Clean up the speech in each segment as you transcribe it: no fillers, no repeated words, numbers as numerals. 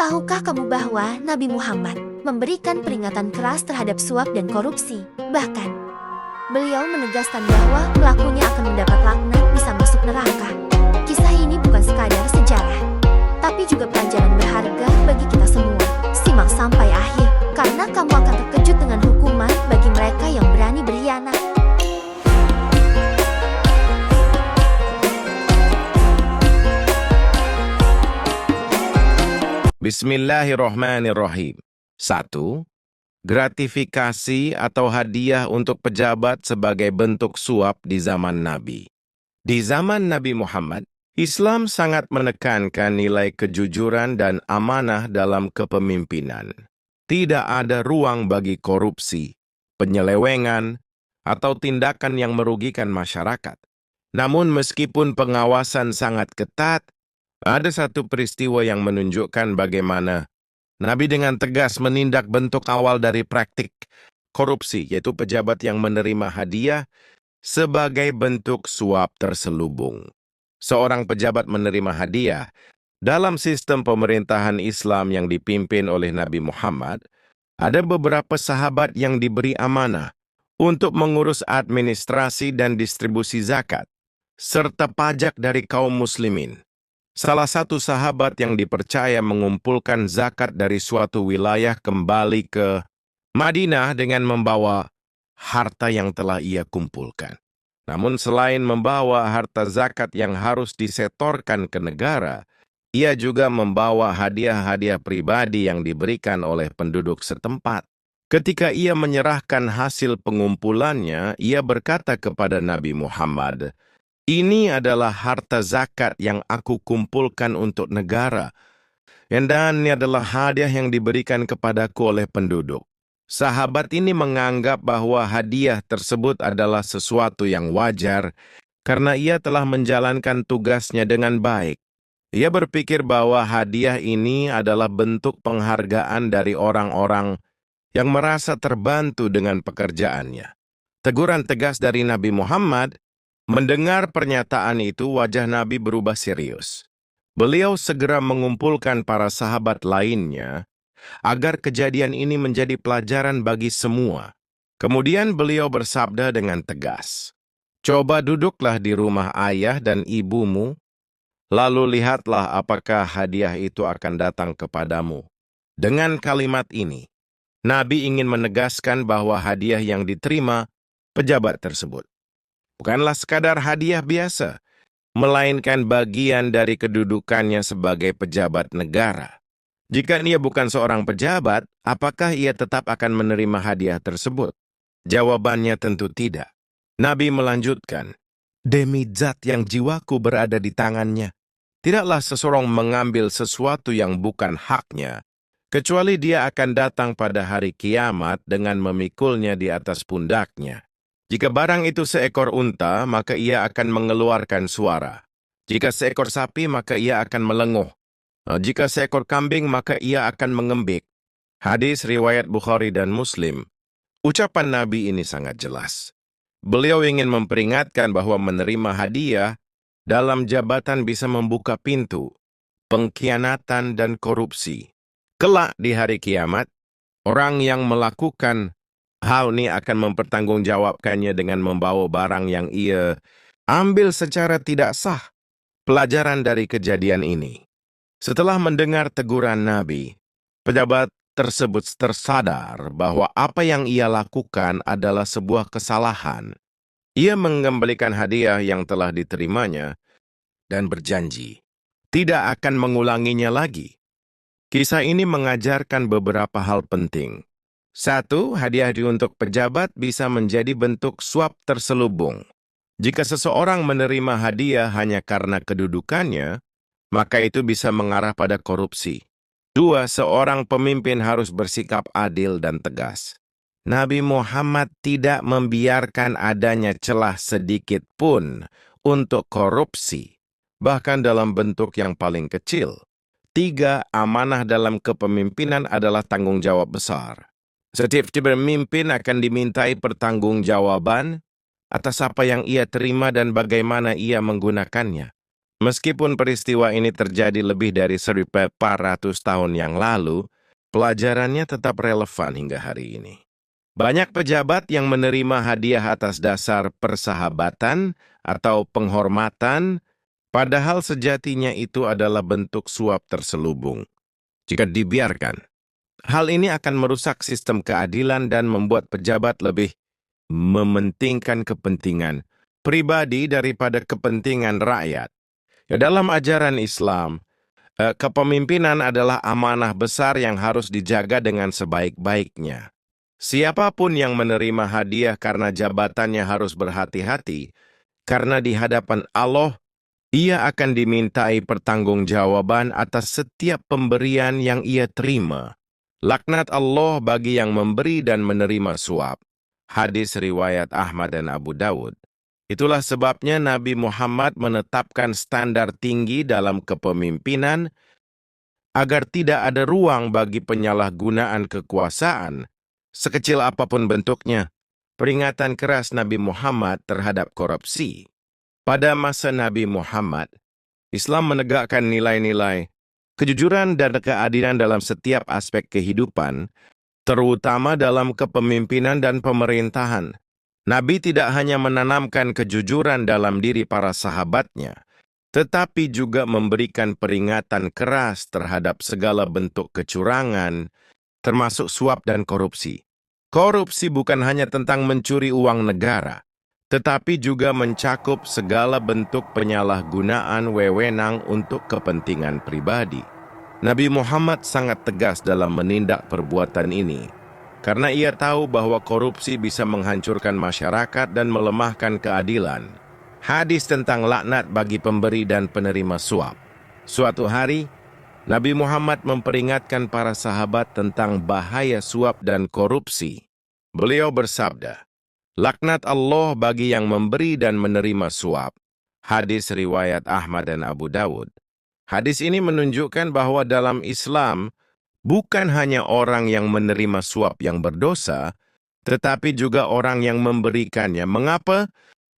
Tahukah kamu bahwa Nabi Muhammad memberikan peringatan keras terhadap suap dan korupsi? Bahkan, beliau menegaskan bahwa pelakunya akan mendapat laknat, bisa masuk neraka. Kisah ini bukan sekadar sejarah, tapi juga pelajaran berharga bagi kita semua. Simak sampai akhir, karena kamu akan terkejut dengan hukuman bagi mereka yang berani berkhianat. Bismillahirrahmanirrahim. 1. Gratifikasi atau hadiah untuk pejabat sebagai bentuk suap di zaman Nabi. Di zaman Nabi Muhammad, Islam sangat menekankan nilai kejujuran dan amanah dalam kepemimpinan. Tidak ada ruang bagi korupsi, penyelewengan, atau tindakan yang merugikan masyarakat. Namun meskipun pengawasan sangat ketat, ada satu peristiwa yang menunjukkan bagaimana Nabi dengan tegas menindak bentuk awal dari praktik korupsi, yaitu pejabat yang menerima hadiah sebagai bentuk suap terselubung. Seorang pejabat menerima hadiah dalam sistem pemerintahan Islam yang dipimpin oleh Nabi Muhammad. Ada beberapa sahabat yang diberi amanah untuk mengurus administrasi dan distribusi zakat, serta pajak dari kaum muslimin. Salah satu sahabat yang dipercaya mengumpulkan zakat dari suatu wilayah kembali ke Madinah dengan membawa harta yang telah ia kumpulkan. Namun selain membawa harta zakat yang harus disetorkan ke negara, ia juga membawa hadiah-hadiah pribadi yang diberikan oleh penduduk setempat. Ketika ia menyerahkan hasil pengumpulannya, ia berkata kepada Nabi Muhammad, "Ini adalah harta zakat yang aku kumpulkan untuk negara, dan ini adalah hadiah yang diberikan kepadaku oleh penduduk." Sahabat ini menganggap bahwa hadiah tersebut adalah sesuatu yang wajar karena ia telah menjalankan tugasnya dengan baik. Ia berpikir bahwa hadiah ini adalah bentuk penghargaan dari orang-orang yang merasa terbantu dengan pekerjaannya. Teguran tegas dari Nabi Muhammad. Mendengar pernyataan itu, wajah Nabi berubah serius. Beliau segera mengumpulkan para sahabat lainnya agar kejadian ini menjadi pelajaran bagi semua. Kemudian beliau bersabda dengan tegas, "Coba duduklah di rumah ayah dan ibumu, lalu lihatlah apakah hadiah itu akan datang kepadamu." Dengan kalimat ini, Nabi ingin menegaskan bahwa hadiah yang diterima pejabat tersebut bukanlah sekadar hadiah biasa, melainkan bagian dari kedudukannya sebagai pejabat negara. Jika ia bukan seorang pejabat, apakah ia tetap akan menerima hadiah tersebut? Jawabannya tentu tidak. Nabi melanjutkan, "Demi zat yang jiwaku berada di tangannya, tidaklah seseorang mengambil sesuatu yang bukan haknya, kecuali dia akan datang pada hari kiamat dengan memikulnya di atas pundaknya. Jika barang itu seekor unta, maka ia akan mengeluarkan suara. Jika seekor sapi, maka ia akan melenguh. Jika seekor kambing, maka ia akan mengembik." Hadis riwayat Bukhari dan Muslim. Ucapan Nabi ini sangat jelas. Beliau ingin memperingatkan bahwa menerima hadiah dalam jabatan bisa membuka pintu pengkhianatan dan korupsi. Kelak di hari kiamat, orang yang melakukan hal ini akan mempertanggungjawabkannya dengan membawa barang yang ia ambil secara tidak sah. Pelajaran dari kejadian ini. Setelah mendengar teguran Nabi, pejabat tersebut tersadar bahwa apa yang ia lakukan adalah sebuah kesalahan. Ia mengembalikan hadiah yang telah diterimanya dan berjanji tidak akan mengulanginya lagi. Kisah ini mengajarkan beberapa hal penting. 1. Hadiah untuk pejabat bisa menjadi bentuk suap terselubung. Jika seseorang menerima hadiah hanya karena kedudukannya, maka itu bisa mengarah pada korupsi. 2. Seorang pemimpin harus bersikap adil dan tegas. Nabi Muhammad tidak membiarkan adanya celah sedikit pun untuk korupsi, bahkan dalam bentuk yang paling kecil. 3. Amanah dalam kepemimpinan adalah tanggung jawab besar. Setiap pemimpin akan dimintai pertanggungjawaban atas apa yang ia terima dan bagaimana ia menggunakannya. Meskipun peristiwa ini terjadi lebih dari 1400 tahun yang lalu, pelajarannya tetap relevan hingga hari ini. Banyak pejabat yang menerima hadiah atas dasar persahabatan atau penghormatan, padahal sejatinya itu adalah bentuk suap terselubung. Jika dibiarkan, hal ini akan merusak sistem keadilan dan membuat pejabat lebih mementingkan kepentingan pribadi daripada kepentingan rakyat. Ya, dalam ajaran Islam, kepemimpinan adalah amanah besar yang harus dijaga dengan sebaik-baiknya. Siapapun yang menerima hadiah karena jabatannya harus berhati-hati, karena di hadapan Allah, ia akan dimintai pertanggungjawaban atas setiap pemberian yang ia terima. Laknat Allah bagi yang memberi dan menerima suap. Hadis riwayat Ahmad dan Abu Dawud. Itulah sebabnya Nabi Muhammad menetapkan standar tinggi dalam kepemimpinan agar tidak ada ruang bagi penyalahgunaan kekuasaan, sekecil apapun bentuknya. Peringatan keras Nabi Muhammad terhadap korupsi. Pada masa Nabi Muhammad, Islam menegakkan nilai-nilai kejujuran dan keadilan dalam setiap aspek kehidupan, terutama dalam kepemimpinan dan pemerintahan. Nabi tidak hanya menanamkan kejujuran dalam diri para sahabatnya, tetapi juga memberikan peringatan keras terhadap segala bentuk kecurangan, termasuk suap dan korupsi. Korupsi bukan hanya tentang mencuri uang negara, tetapi juga mencakup segala bentuk penyalahgunaan wewenang untuk kepentingan pribadi. Nabi Muhammad sangat tegas dalam menindak perbuatan ini, karena ia tahu bahwa korupsi bisa menghancurkan masyarakat dan melemahkan keadilan. Hadis tentang laknat bagi pemberi dan penerima suap. Suatu hari, Nabi Muhammad memperingatkan para sahabat tentang bahaya suap dan korupsi. Beliau bersabda, "Laknat Allah bagi yang memberi dan menerima suap." Hadis riwayat Ahmad dan Abu Dawud. Hadis ini menunjukkan bahwa dalam Islam, bukan hanya orang yang menerima suap yang berdosa, tetapi juga orang yang memberikannya. Mengapa?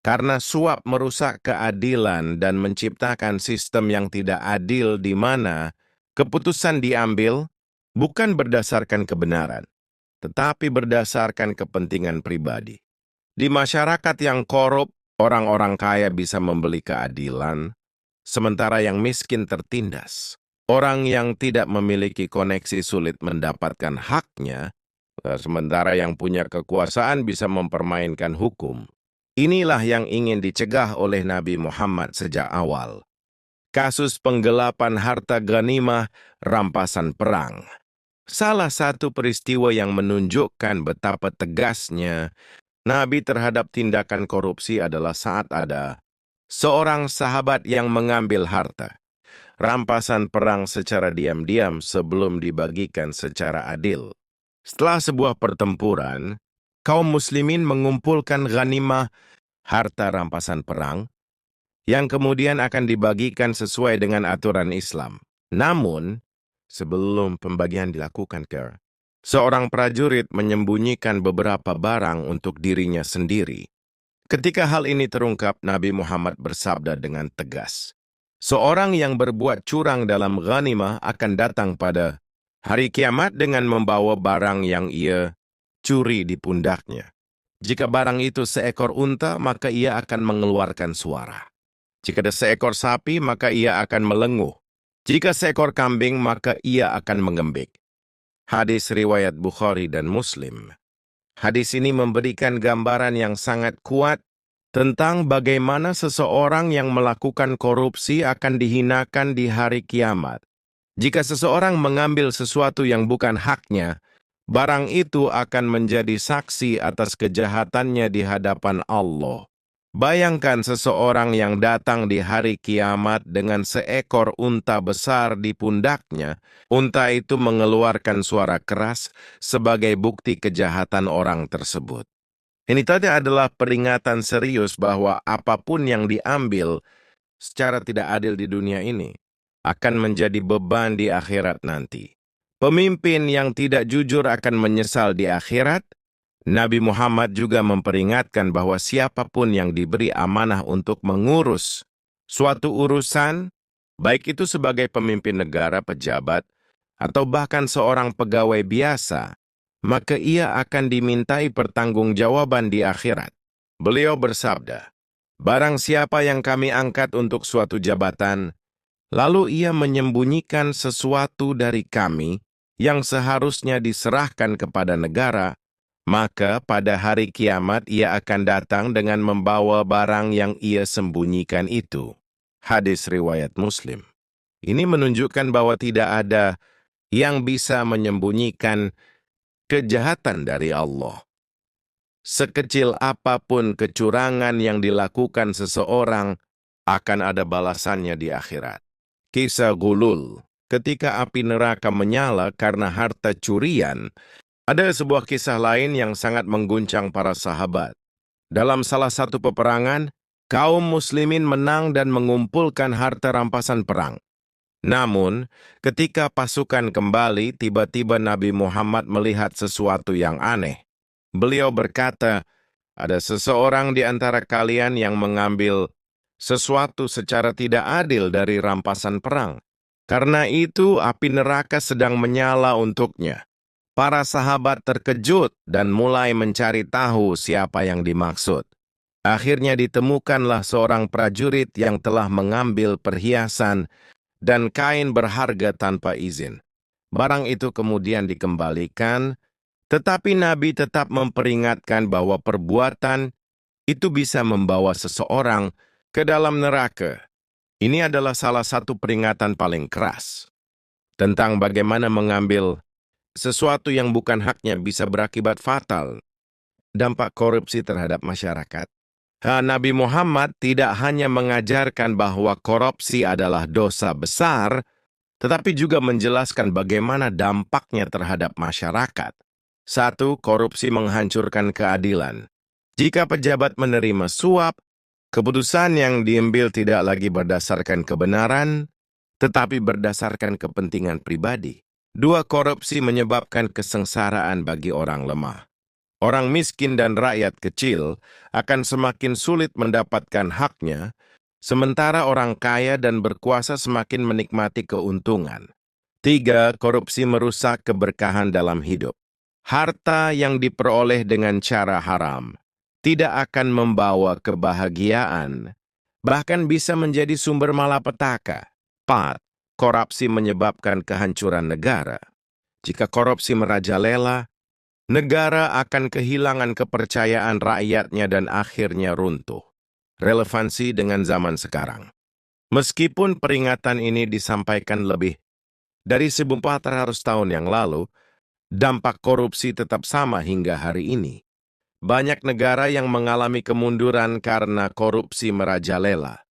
Karena suap merusak keadilan dan menciptakan sistem yang tidak adil di mana keputusan diambil bukan berdasarkan kebenaran, tetapi berdasarkan kepentingan pribadi. Di masyarakat yang korup, orang-orang kaya bisa membeli keadilan, sementara yang miskin tertindas. Orang yang tidak memiliki koneksi sulit mendapatkan haknya, sementara yang punya kekuasaan bisa mempermainkan hukum. Inilah yang ingin dicegah oleh Nabi Muhammad sejak awal. Kasus penggelapan harta ghanimah, rampasan perang. Salah satu peristiwa yang menunjukkan betapa tegasnya Nabi terhadap tindakan korupsi adalah saat ada seorang sahabat yang mengambil harta rampasan perang secara diam-diam sebelum dibagikan secara adil. Setelah sebuah pertempuran, kaum muslimin mengumpulkan ghanimah harta rampasan perang yang kemudian akan dibagikan sesuai dengan aturan Islam. Namun, sebelum pembagian dilakukan, seorang prajurit menyembunyikan beberapa barang untuk dirinya sendiri. Ketika hal ini terungkap, Nabi Muhammad bersabda dengan tegas, "Seorang yang berbuat curang dalam ghanimah akan datang pada hari kiamat dengan membawa barang yang ia curi di pundaknya. Jika barang itu seekor unta, maka ia akan mengeluarkan suara. Jika ada seekor sapi, maka ia akan melenguh. Jika seekor kambing, maka ia akan mengembik." Hadis riwayat Bukhari dan Muslim. Hadis ini memberikan gambaran yang sangat kuat tentang bagaimana seseorang yang melakukan korupsi akan dihinakan di hari kiamat. Jika seseorang mengambil sesuatu yang bukan haknya, barang itu akan menjadi saksi atas kejahatannya di hadapan Allah. Bayangkan seseorang yang datang di hari kiamat dengan seekor unta besar di pundaknya. Unta itu mengeluarkan suara keras sebagai bukti kejahatan orang tersebut. Ini tadi adalah peringatan serius bahwa apapun yang diambil secara tidak adil di dunia ini akan menjadi beban di akhirat nanti. Pemimpin yang tidak jujur akan menyesal di akhirat. Nabi Muhammad juga memperingatkan bahwa siapapun yang diberi amanah untuk mengurus suatu urusan, baik itu sebagai pemimpin negara, pejabat, atau bahkan seorang pegawai biasa, maka ia akan dimintai pertanggungjawaban di akhirat. Beliau bersabda, "Barang siapa yang kami angkat untuk suatu jabatan, lalu ia menyembunyikan sesuatu dari kami yang seharusnya diserahkan kepada negara, maka pada hari kiamat ia akan datang dengan membawa barang yang ia sembunyikan itu." Hadis riwayat Muslim. Ini menunjukkan bahwa tidak ada yang bisa menyembunyikan kejahatan dari Allah. Sekecil apapun kecurangan yang dilakukan seseorang, akan ada balasannya di akhirat. Kisah Gulul, ketika api neraka menyala karena harta curian, ada sebuah kisah lain yang sangat mengguncang para sahabat. Dalam salah satu peperangan, kaum muslimin menang dan mengumpulkan harta rampasan perang. Namun, ketika pasukan kembali, tiba-tiba Nabi Muhammad melihat sesuatu yang aneh. Beliau berkata, "Ada seseorang di antara kalian yang mengambil sesuatu secara tidak adil dari rampasan perang. Karena itu, api neraka sedang menyala untuknya." Para sahabat terkejut dan mulai mencari tahu siapa yang dimaksud. Akhirnya ditemukanlah seorang prajurit yang telah mengambil perhiasan dan kain berharga tanpa izin. Barang itu kemudian dikembalikan, tetapi Nabi tetap memperingatkan bahwa perbuatan itu bisa membawa seseorang ke dalam neraka. Ini adalah salah satu peringatan paling keras tentang bagaimana mengambil sesuatu yang bukan haknya bisa berakibat fatal. Dampak korupsi terhadap masyarakat. Nabi Muhammad tidak hanya mengajarkan bahwa korupsi adalah dosa besar, tetapi juga menjelaskan bagaimana dampaknya terhadap masyarakat. 1. Korupsi menghancurkan keadilan. Jika pejabat menerima suap, keputusan yang diambil tidak lagi berdasarkan kebenaran, tetapi berdasarkan kepentingan pribadi. 2. Korupsi menyebabkan kesengsaraan bagi orang lemah. Orang miskin dan rakyat kecil akan semakin sulit mendapatkan haknya, sementara orang kaya dan berkuasa semakin menikmati keuntungan. 3. Korupsi merusak keberkahan dalam hidup. Harta yang diperoleh dengan cara haram tidak akan membawa kebahagiaan, bahkan bisa menjadi sumber malapetaka. 4. Korupsi menyebabkan kehancuran negara. Jika korupsi merajalela, negara akan kehilangan kepercayaan rakyatnya dan akhirnya runtuh. Relevansi dengan zaman sekarang. Meskipun peringatan ini disampaikan lebih dari 1.400 tahun yang lalu, dampak korupsi tetap sama hingga hari ini. Banyak negara yang mengalami kemunduran karena korupsi merajalela.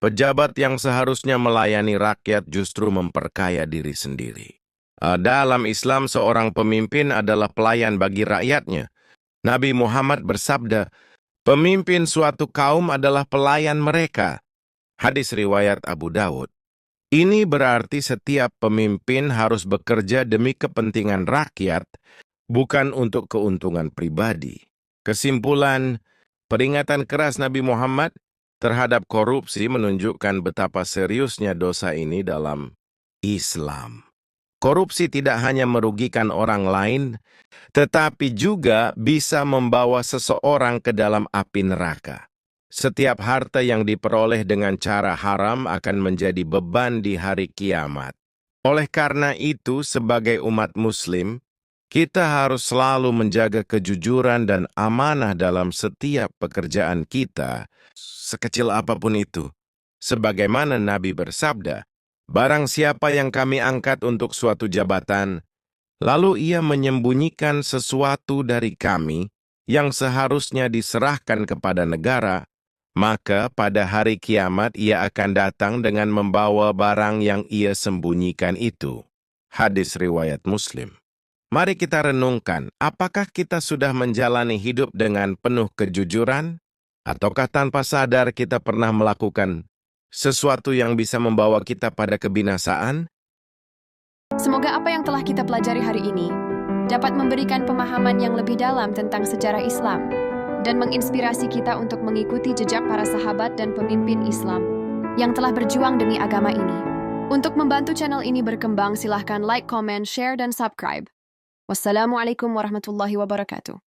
Pejabat yang seharusnya melayani rakyat justru memperkaya diri sendiri. Dalam Islam, seorang pemimpin adalah pelayan bagi rakyatnya. Nabi Muhammad bersabda, "Pemimpin suatu kaum adalah pelayan mereka." Hadis riwayat Abu Dawud. Ini berarti setiap pemimpin harus bekerja demi kepentingan rakyat, bukan untuk keuntungan pribadi. Kesimpulan, peringatan keras Nabi Muhammad terhadap korupsi menunjukkan betapa seriusnya dosa ini dalam Islam. Korupsi tidak hanya merugikan orang lain, tetapi juga bisa membawa seseorang ke dalam api neraka. Setiap harta yang diperoleh dengan cara haram akan menjadi beban di hari kiamat. Oleh karena itu, sebagai umat Muslim, kita harus selalu menjaga kejujuran dan amanah dalam setiap pekerjaan kita, sekecil apapun itu. Sebagaimana Nabi bersabda, "Barang siapa yang kami angkat untuk suatu jabatan, lalu ia menyembunyikan sesuatu dari kami yang seharusnya diserahkan kepada negara, maka pada hari kiamat ia akan datang dengan membawa barang yang ia sembunyikan itu." Hadis riwayat Muslim. Mari kita renungkan, apakah kita sudah menjalani hidup dengan penuh kejujuran? Ataukah tanpa sadar kita pernah melakukan sesuatu yang bisa membawa kita pada kebinasaan? Semoga apa yang telah kita pelajari hari ini dapat memberikan pemahaman yang lebih dalam tentang sejarah Islam dan menginspirasi kita untuk mengikuti jejak para sahabat dan pemimpin Islam yang telah berjuang demi agama ini. Untuk membantu channel ini berkembang, silahkan like, comment, share, dan subscribe. Wassalamualaikum warahmatullahi wabarakatuh.